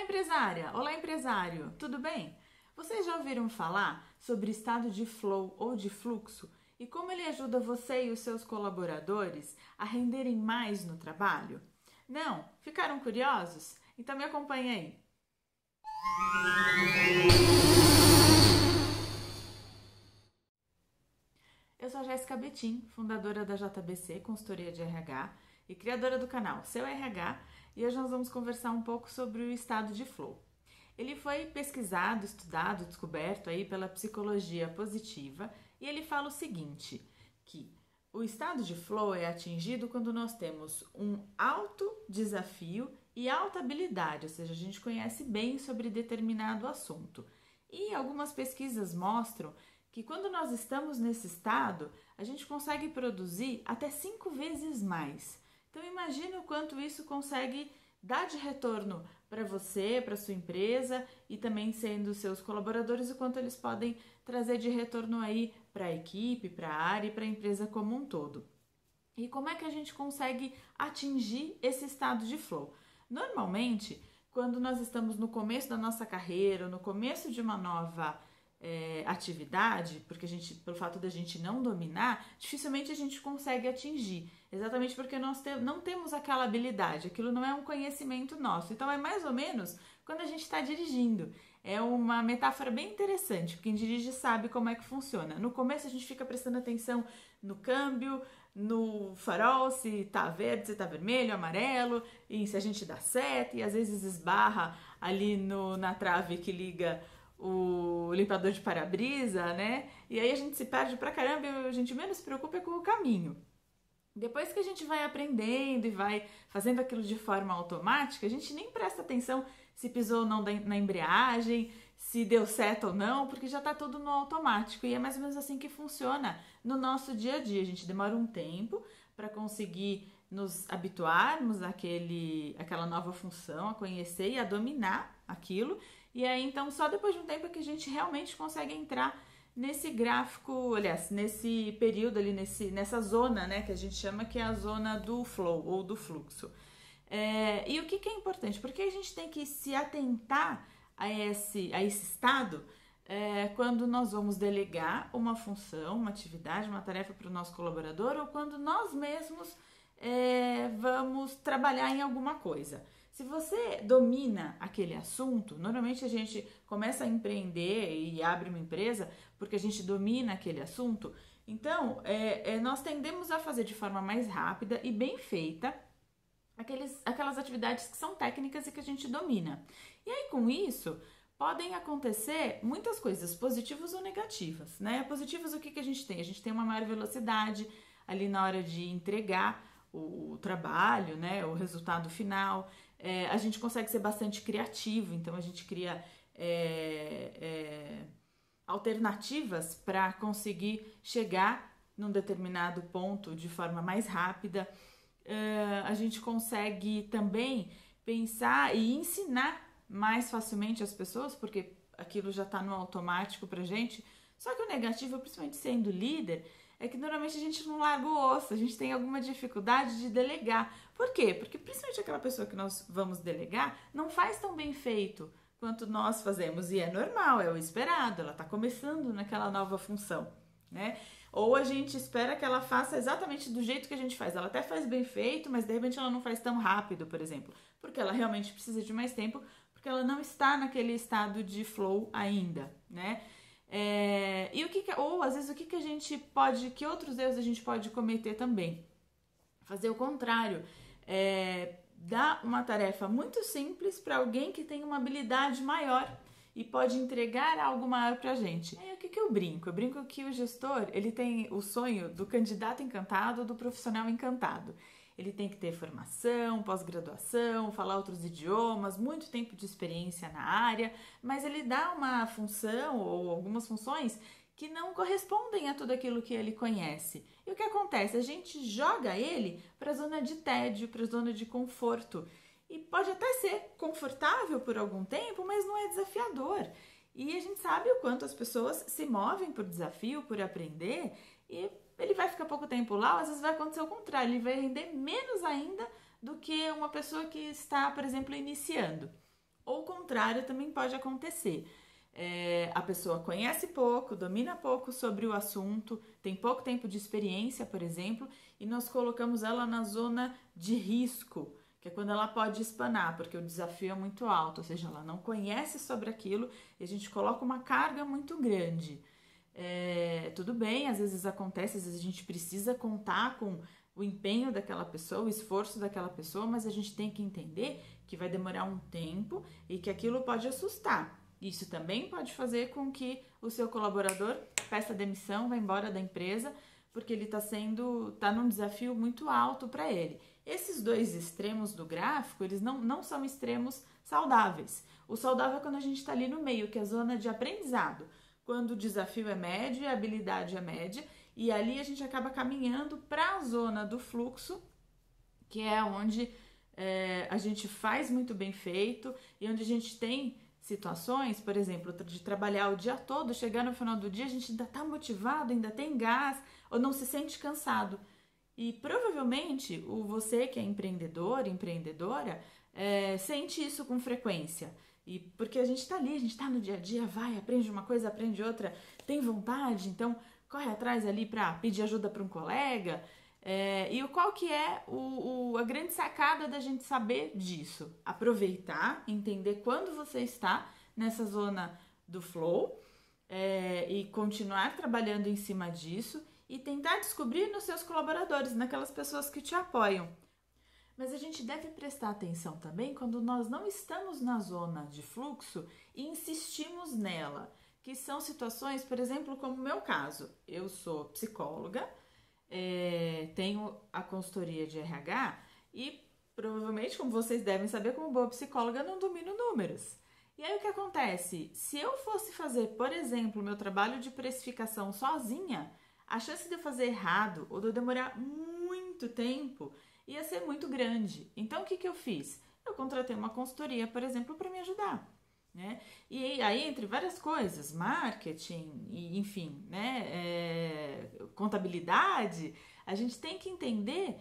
Olá, empresária! Olá, empresário! Tudo bem? Vocês já ouviram falar sobre estado de flow ou de fluxo e como ele ajuda você e os seus colaboradores a renderem mais no trabalho? Não? Ficaram curiosos? Então me acompanhe aí! Eu sou a Jéssica Betim, fundadora da JBC, consultoria de RH, e criadora do canal Seu RH, e hoje nós vamos conversar um pouco sobre o estado de flow. Ele foi pesquisado, estudado, descoberto aí pela psicologia positiva, e ele fala o seguinte, que o estado de flow é atingido quando nós temos um alto desafio e alta habilidade, ou seja, a gente conhece bem sobre determinado assunto. E algumas pesquisas mostram que quando nós estamos nesse estado, a gente consegue produzir até 5 vezes mais. Então imagine o quanto isso consegue dar de retorno para você, para sua empresa e também sendo seus colaboradores, o quanto eles podem trazer de retorno aí para a equipe, para a área e para a empresa como um todo. E como é que a gente consegue atingir esse estado de flow? Normalmente, quando nós estamos no começo da nossa carreira, no começo de uma nova atividade, porque pelo fato da gente não dominar, dificilmente a gente consegue atingir, exatamente porque nós não temos aquela habilidade, aquilo não é um conhecimento nosso. Então é mais ou menos quando a gente está dirigindo. É uma metáfora bem interessante, quem dirige sabe como é que funciona. No começo a gente fica prestando atenção no câmbio, no farol, se tá verde, se tá vermelho, amarelo, e se a gente dá seta, e às vezes esbarra ali na trave que liga o limpador de para-brisa, né? E aí a gente se perde pra caramba e a gente menos se preocupa com o caminho. Depois que a gente vai aprendendo e vai fazendo aquilo de forma automática, a gente nem presta atenção se pisou ou não na embreagem, se deu certo ou não, porque já tá tudo no automático. E é mais ou menos assim que funciona no nosso dia a dia. A gente demora um tempo para conseguir nos habituarmos àquela nova função, a conhecer e a dominar aquilo. E aí, então, só depois de um tempo é que a gente realmente consegue entrar nesse gráfico, aliás, nesse período ali, nessa zona, né, que a gente chama que é a zona do flow ou do fluxo. E o que é importante? Porque a gente tem que se atentar a esse estado quando nós vamos delegar uma função, uma atividade, uma tarefa para o nosso colaborador ou quando nós mesmos vamos trabalhar em alguma coisa. Se você domina aquele assunto, normalmente a gente começa a empreender e abre uma empresa porque a gente domina aquele assunto, então nós tendemos a fazer de forma mais rápida e bem feita aquelas atividades que são técnicas e que a gente domina. E aí com isso podem acontecer muitas coisas, positivas ou negativas, né? Positivas, o que a gente tem? A gente tem uma maior velocidade ali na hora de entregar o trabalho, né, o resultado final. A gente consegue ser bastante criativo, então a gente cria alternativas para conseguir chegar num determinado ponto de forma mais rápida. A gente consegue também pensar e ensinar mais facilmente as pessoas, porque aquilo já está no automático pra gente. Só que o negativo, principalmente sendo líder, é que normalmente a gente não larga o osso, a gente tem alguma dificuldade de delegar. Por quê? Porque principalmente aquela pessoa que nós vamos delegar não faz tão bem feito quanto nós fazemos. E é normal, é o esperado, ela está começando naquela nova função, né? Ou a gente espera que ela faça exatamente do jeito que a gente faz. Ela até faz bem feito, mas de repente ela não faz tão rápido, por exemplo. Porque ela realmente precisa de mais tempo, porque ela não está naquele estado de flow ainda, né? Ou às vezes que outros erros a gente pode cometer também? Fazer o contrário, dar uma tarefa muito simples para alguém que tem uma habilidade maior e pode entregar algo maior pra gente. Aí o que eu brinco? Eu brinco que o gestor, ele tem o sonho do candidato encantado, do profissional encantado. Ele tem que ter formação, pós-graduação, falar outros idiomas, muito tempo de experiência na área, mas ele dá uma função ou algumas funções que não correspondem a tudo aquilo que ele conhece. E o que acontece? A gente joga ele para a zona de tédio, para a zona de conforto. E pode até ser confortável por algum tempo, mas não é desafiador. E a gente sabe o quanto as pessoas se movem por desafio, por aprender, e ele vai ficar pouco tempo lá, ou às vezes vai acontecer o contrário, ele vai render menos ainda do que uma pessoa que está, por exemplo, iniciando. Ou o contrário também pode acontecer. A pessoa conhece pouco, domina pouco sobre o assunto, tem pouco tempo de experiência, por exemplo, e nós colocamos ela na zona de risco, que é quando ela pode espanar, porque o desafio é muito alto, ou seja, ela não conhece sobre aquilo e a gente coloca uma carga muito grande. Tudo bem, às vezes acontece, às vezes a gente precisa contar com o empenho daquela pessoa, o esforço daquela pessoa, mas a gente tem que entender que vai demorar um tempo e que aquilo pode assustar. Isso também pode fazer com que o seu colaborador peça demissão, vá embora da empresa, porque ele tá num desafio muito alto para ele. Esses dois extremos do gráfico, eles não são extremos saudáveis. O saudável é quando a gente está ali no meio, que é a zona de aprendizado, quando o desafio é médio e a habilidade é média, e ali a gente acaba caminhando para a zona do fluxo, que é onde a gente faz muito bem feito e onde a gente tem situações, por exemplo, de trabalhar o dia todo, chegar no final do dia, a gente ainda está motivado, ainda tem gás, ou não se sente cansado. E provavelmente você que é empreendedor, empreendedora, sente isso com frequência. E porque a gente está ali, a gente está no dia a dia, vai, aprende uma coisa, aprende outra, tem vontade, então corre atrás ali para pedir ajuda para um colega. E qual que é a grande sacada da gente saber disso? Aproveitar, entender quando você está nessa zona do flow e continuar trabalhando em cima disso e tentar descobrir nos seus colaboradores, naquelas pessoas que te apoiam. Mas a gente deve prestar atenção também quando nós não estamos na zona de fluxo e insistimos nela, que são situações, por exemplo, como o meu caso. Eu sou psicóloga, tenho a consultoria de RH e provavelmente, como vocês devem saber, como boa psicóloga, não domino números. E aí o que acontece? Se eu fosse fazer, por exemplo, meu trabalho de precificação sozinha, a chance de eu fazer errado ou de eu demorar muito tempo ia ser muito grande. Então o que eu fiz? Eu contratei uma consultoria, por exemplo, para me ajudar. Né? E aí, entre várias coisas, marketing, e, enfim, né, contabilidade, a gente tem que entender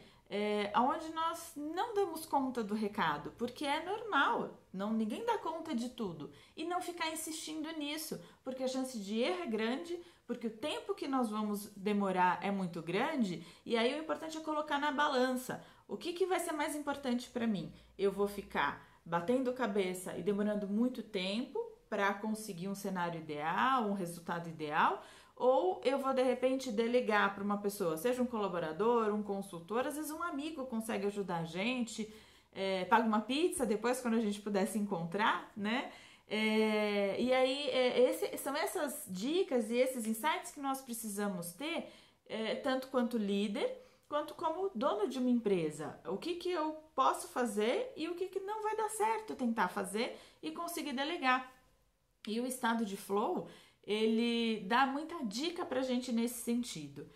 aonde nós não damos conta do recado, porque é normal, ninguém dá conta de tudo, e não ficar insistindo nisso, porque a chance de erro é grande, porque o tempo que nós vamos demorar é muito grande, e aí o importante é colocar na balança. O que vai ser mais importante para mim? Eu vou ficar batendo cabeça e demorando muito tempo para conseguir um cenário ideal, um resultado ideal, ou eu vou de repente delegar para uma pessoa, seja um colaborador, um consultor, às vezes um amigo consegue ajudar a gente, paga uma pizza depois quando a gente puder se encontrar, né? E aí são essas dicas e esses insights que nós precisamos ter, tanto quanto líder, quanto como dono de uma empresa. O que eu posso fazer e o que não vai dar certo tentar fazer e conseguir delegar. E o estado de flow, ele dá muita dica pra gente nesse sentido.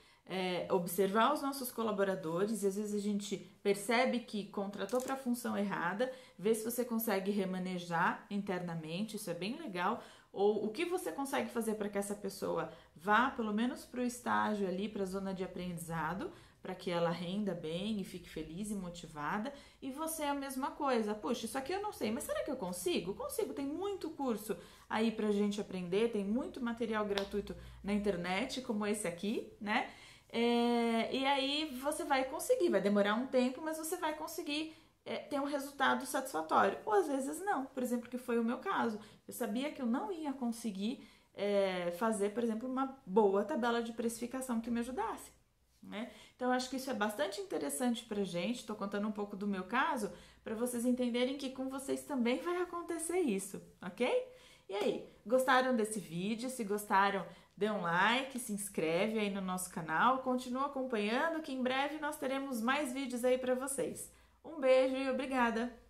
Observar os nossos colaboradores, e às vezes a gente percebe que contratou para a função errada, ver se você consegue remanejar internamente, isso é bem legal, ou o que você consegue fazer para que essa pessoa vá pelo menos para o estágio ali, para a zona de aprendizado, para que ela renda bem e fique feliz e motivada, e você é a mesma coisa. Puxa, isso aqui eu não sei, mas será que eu consigo? Consigo, tem muito curso aí pra gente aprender, tem muito material gratuito na internet, como esse aqui, né? E aí você vai conseguir, vai demorar um tempo, mas você vai conseguir ter um resultado satisfatório. Ou às vezes não, por exemplo, que foi o meu caso. Eu sabia que eu não ia conseguir fazer, por exemplo, uma boa tabela de precificação que me ajudasse. Né? Então, eu acho que isso é bastante interessante pra gente. Estou contando um pouco do meu caso para vocês entenderem que com vocês também vai acontecer isso, ok? E aí, gostaram desse vídeo? Se gostaram, dê um like, se inscreve aí no nosso canal, continua acompanhando que em breve nós teremos mais vídeos aí para vocês. Um beijo e obrigada!